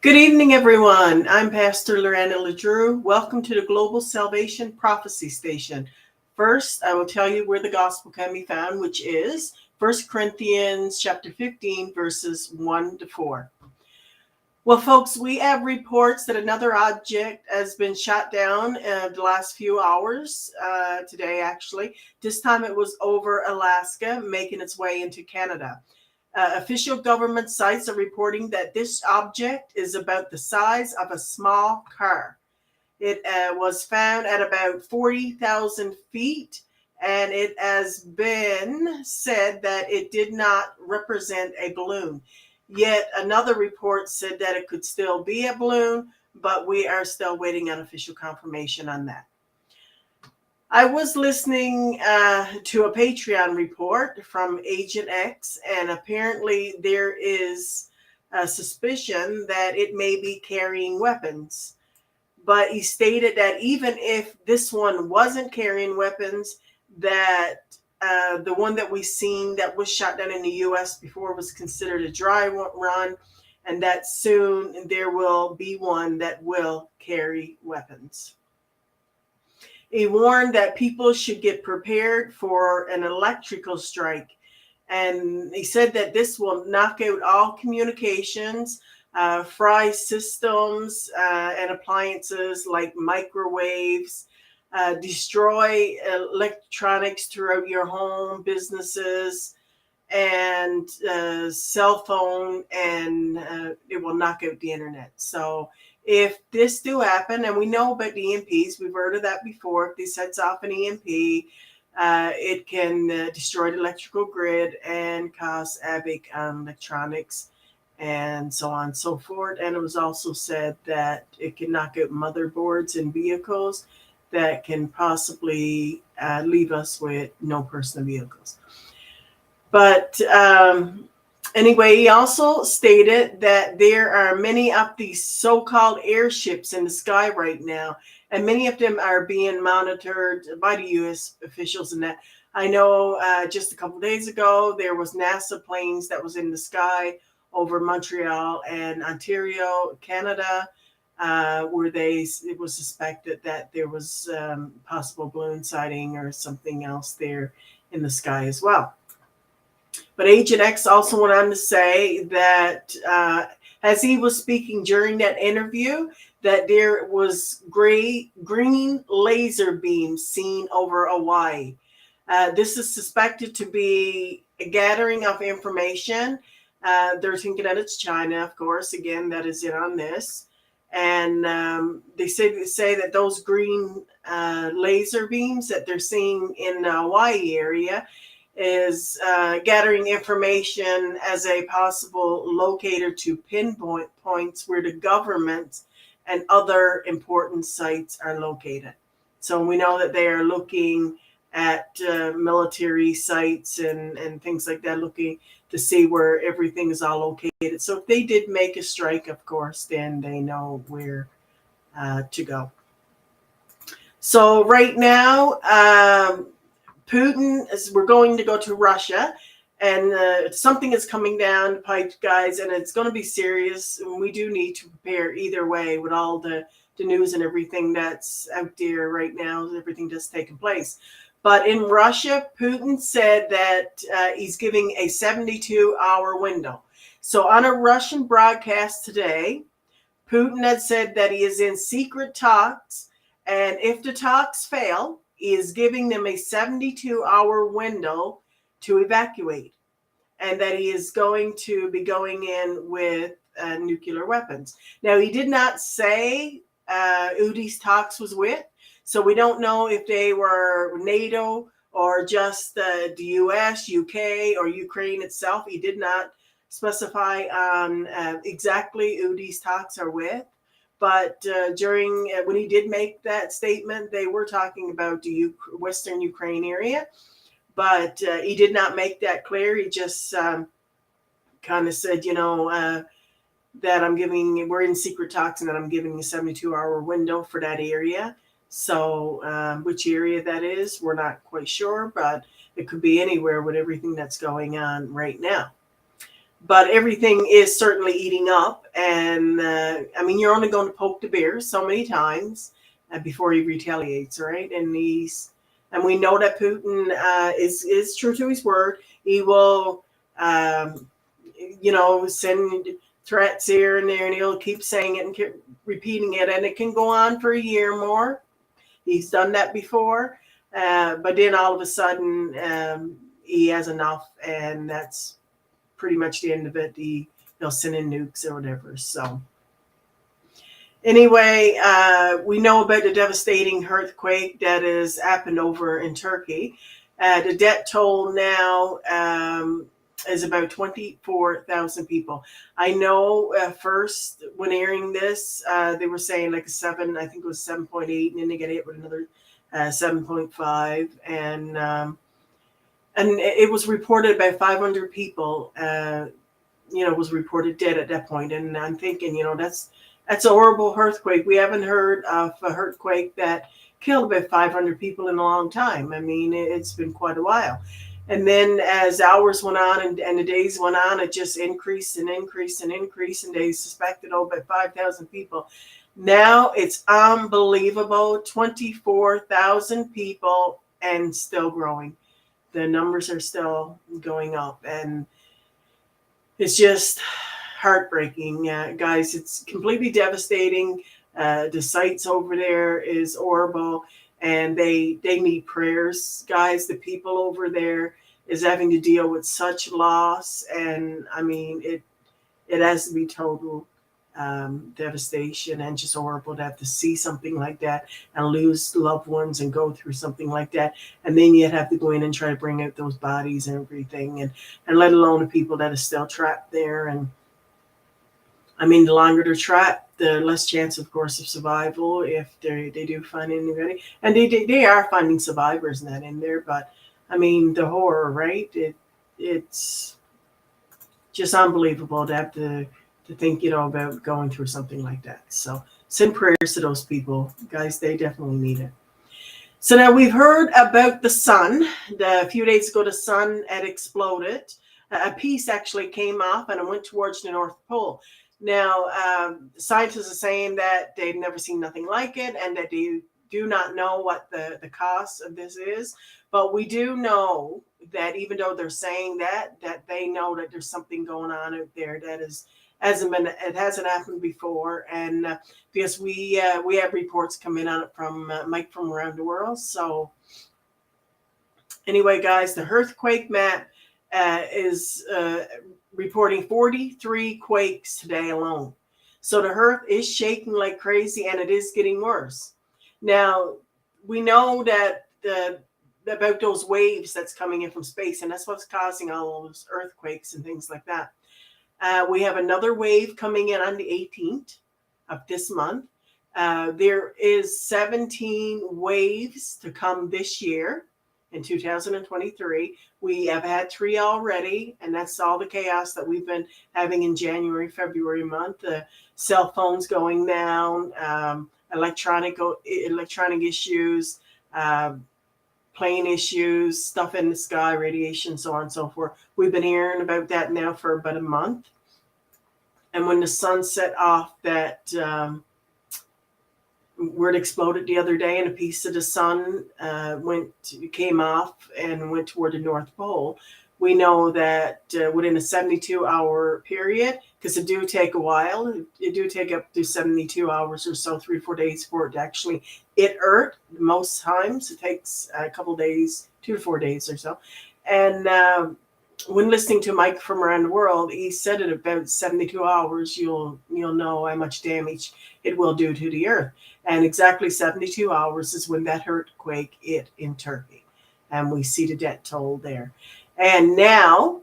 Good evening, everyone. I'm Pastor Lorena LeDrew. Welcome to the Global Salvation Prophecy Station. First, I will tell you where the gospel can be found, which is 1 Corinthians chapter 15, verses 1 to 4. Well, folks, we have reports that another object has been shot down the last few hours, today actually. This time it was over Alaska, making its way into Canada. Official government sites are reporting that this object is about the size of a small car. It was found at about 40,000 feet, and it has been said that it did not represent a balloon. Yet another report said that it could still be a balloon, but we are still waiting on official confirmation on that. I was listening to a Patreon report from Agent X, and apparently there is a suspicion that it may be carrying weapons. But he stated that even if this one wasn't carrying weapons, that the one that we seen that was shot down in the U.S. before was considered a dry run, and that soon there will be one that will carry weapons. He warned that people should get prepared for an electrical strike. And he said that this will knock out all communications, fry systems and appliances like microwaves, destroy electronics throughout your home, businesses, and cell phone, and it will knock out the internet. So if this do happen, and we know about the EMPs, we've heard of that before. If this sets off an EMP, it can destroy the electrical grid and cause havoc on electronics and so on and so forth. And it was also said that it can knock out motherboards in vehicles that can possibly leave us with no personal vehicles. But anyway, he also stated that there are many of these so-called airships in the sky right now, and many of them are being monitored by the U.S. officials. And that I know just a couple of days ago, there was NASA planes that was in the sky over Montreal and Ontario, Canada, where it was suspected that there was possible balloon sighting or something else there in the sky as well. But Agent X also went on to say that as he was speaking during that interview, that there was green laser beams seen over Hawaii. This is suspected to be a gathering of information. They're thinking that it's China, of course. Again, that is it on this. And they say that those green laser beams that they're seeing in the Hawaii area is gathering information as a possible locator to pinpoint points where the government and other important sites are located. So we know that they are looking at military sites and things like that, looking to see where everything is all located. So if they did make a strike, of course, then they know where to go. So right now, Putin we're going to go to Russia, and something is coming down the pipe, guys, and it's going to be serious. And we do need to prepare either way with all the news and everything that's out there right now, everything that's taking place. But in Russia, Putin said that he's giving a 72-hour window. So on a Russian broadcast today, Putin had said that he is in secret talks, and if the talks fail, he is giving them a 72-hour window to evacuate, and that he is going to be going in with nuclear weapons. Now, he did not say who these talks was with, so we don't know if they were NATO or just the US, UK, or Ukraine itself. He did not specify on exactly who these talks are with. But during when he did make that statement, they were talking about the Western Ukraine area. But he did not make that clear. He just kind of said, that we're in secret talks and that I'm giving a 72-hour window for that area. So which area that is, we're not quite sure, but it could be anywhere with everything that's going on right now. but everything is certainly eating up. And I mean, you're only going to poke the bear so many times before he retaliates, right? And we know that Putin is true to his word. He will, um, send threats here and there, and he'll keep saying it and keep repeating it, and it can go on for a year more. He's done that before, but then all of a sudden he has enough, and that's pretty much the end of it. He'll send in nukes or whatever. So anyway, we know about the devastating earthquake that has happened over in Turkey. The death toll now is about 24,000 people. I know first when hearing this, they were saying like I think it was 7.8, and then they get hit with another 7.5, and it was reported about 500 people. Was reported dead at that point, and I'm thinking, that's a horrible earthquake. We haven't heard of a earthquake that killed about 500 people in a long time. I mean, it's been quite a while. And then as hours went on and the days went on, it just increased and increased and increased, and they suspected about 5,000 people. Now it's unbelievable, 24,000 people and still growing. The numbers are still going up, and it's just heartbreaking, guys. It's completely devastating. The sites over there is horrible, and they need prayers, guys. The people over there is having to deal with such loss, and I mean, it has to be total devastation, and just horrible to have to see something like that and lose loved ones and go through something like that, and then you'd have to go in and try to bring out those bodies and everything, and let alone the people that are still trapped there. And I mean, the longer they're trapped, the less chance, of course, of survival if they do find anybody. And they are finding survivors and that in there. But I mean, the horror, right? It's just unbelievable to have to think, about going through something like that. So send prayers to those people, guys. They definitely need it. So now we've heard about the sun. A few days ago, the sun had exploded. A piece actually came off and it went towards the North Pole. Now, scientists are saying that they've never seen nothing like it, and that they do not know what the cost of this is. But we do know that even though they're saying that they know that there's something going on out there that hasn't happened before, and because we have reports coming on it from Mike from around the world. So anyway, guys, the earthquake map is reporting 43 quakes today alone. So the earth is shaking like crazy, and it is getting worse. Now, we know that about those waves that's coming in from space, and that's what's causing all those earthquakes and things like that. We have another wave coming in on the 18th of this month. There is 17 waves to come this year in 2023. We have had 3 already, and that's all the chaos that we've been having in January, February month. The cell phones going down, electronic issues, plane issues, stuff in the sky, radiation, so on and so forth. We've been hearing about that now for about a month. And when the sun set off that where it exploded the other day, and a piece of the sun came off and went toward the North Pole, we know that within a 72-hour period, because it do take a while, it do take up to 72 hours or so, 3-4 days for it to actually hit Earth. Most times it takes a couple days, 2 to 4 days or so. And when listening to Mike from around the world, he said at about 72 hours, you'll know how much damage it will do to the Earth. And exactly 72 hours is when that earthquake hit in Turkey. And we see the death toll there. And now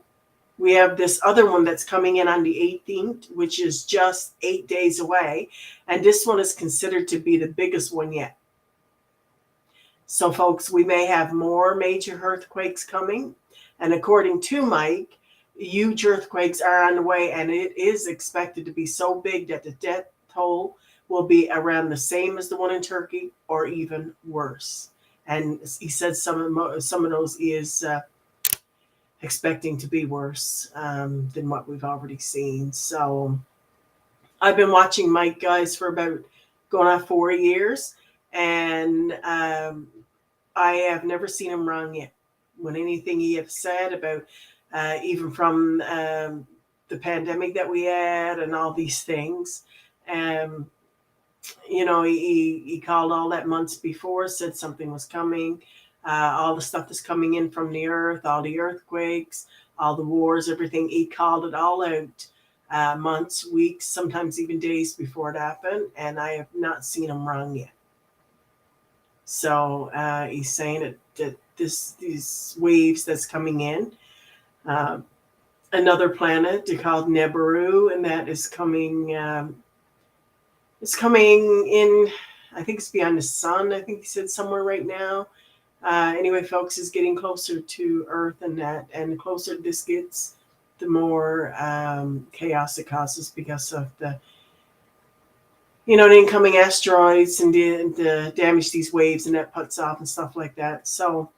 we have this other one that's coming in on the 18th, which is just 8 days away. And this one is considered to be the biggest one yet. So, folks, we may have more major earthquakes coming. And according to Mike, huge earthquakes are on the way, and it is expected to be so big that the death toll will be around the same as the one in Turkey, or even worse. And he said some of those is expecting to be worse than what we've already seen. So I've been watching Mike, guys, for about going on 4 years, and I have never seen him wrong yet. When anything he has said about, even from the pandemic that we had and all these things, um, he called all that months before, said something was coming. All the stuff that's coming in from the earth, all the earthquakes, all the wars, everything. He called it all out months, weeks, sometimes even days before it happened. And I have not seen him wrong yet. So he's saying that these waves that's coming in, another planet called Nibiru, and that is coming. It's coming in, I think it's beyond the sun. I think he said somewhere right now. Anyway, folks, is getting closer to Earth and that. And the closer this gets, the more chaos it causes because of the incoming asteroids and the damage these waves and that puts off and stuff like that. So,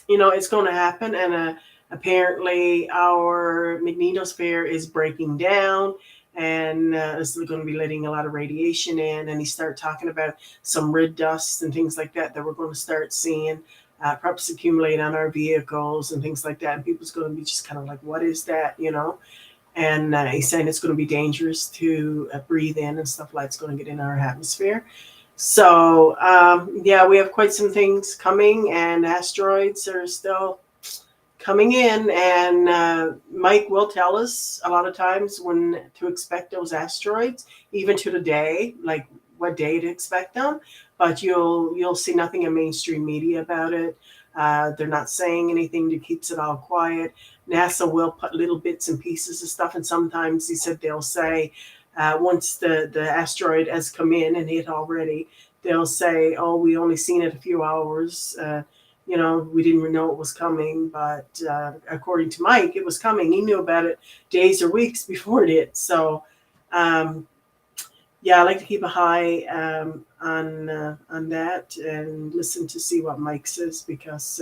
it's going to happen. And apparently our magnetosphere is breaking down. And this is going to be letting a lot of radiation in. And he started talking about some red dust and things like that we're going to start seeing perhaps accumulate on our vehicles and things like that. And people's going to be just kind of like, what is that, And he's saying it's going to be dangerous to breathe in and stuff like it's going to get in our atmosphere. So, we have quite some things coming, and asteroids are still coming in, and Mike will tell us a lot of times when to expect those asteroids, even to the day, like what day to expect them. But you'll see nothing in mainstream media about it. They're not saying anything that keeps it all quiet. NASA will put little bits and pieces of stuff, and sometimes he said they'll say once the asteroid has come in and hit already, they'll say, "Oh, we only seen it a few hours." We didn't even know it was coming, but according to Mike, it was coming. He knew about it days or weeks before it hit. So, I like to keep a high on that and listen to see what Mike says, because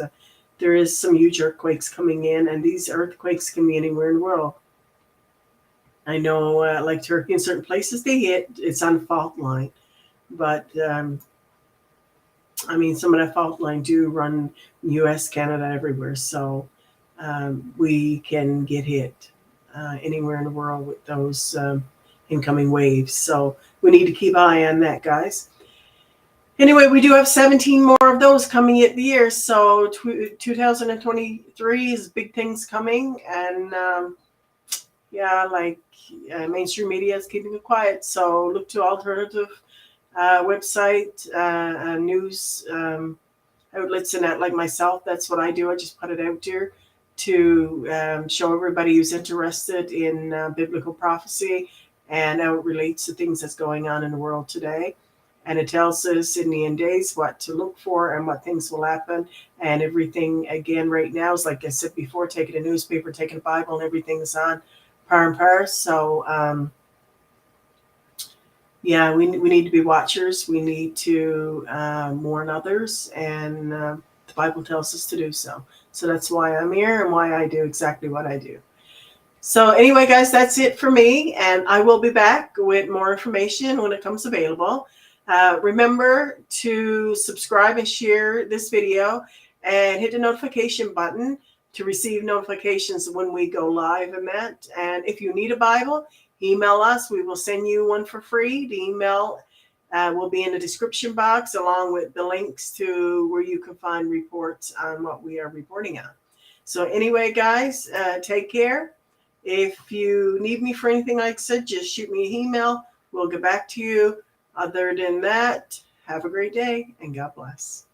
there is some huge earthquakes coming in, and these earthquakes can be anywhere in the world. I know, like Turkey, in certain places they hit, it's on fault line, but some of that fault line do run U.S., Canada, everywhere. So we can get hit anywhere in the world with those incoming waves. So we need to keep an eye on that, guys. Anyway, we do have 17 more of those coming at the year. So 2023 is big things coming. And mainstream media is keeping it quiet. So look to alternative website, news outlets, and that, like myself. That's what I do. I just put it out there to show everybody who's interested in biblical prophecy and how it relates to things that's going on in the world today. And it tells us in the end days what to look for and what things will happen. And everything, again, right now is, like I said before, taking a newspaper, taking a Bible, and everything is on par and par. So, we need to be watchers. We need to warn others, and the Bible tells us to do so. So that's why I'm here and why I do exactly what I do. So anyway, guys, that's it for me, and I will be back with more information when it comes available. Remember to subscribe and share this video, and hit the notification button to receive notifications when we go live and that. And if you need a Bible, email us. We will send you one for free. The email will be in the description box, along with the links to where you can find reports on what we are reporting on. So anyway, guys, take care. If you need me for anything, like I said, just shoot me an email. We'll get back to you. Other than that, have a great day and God bless.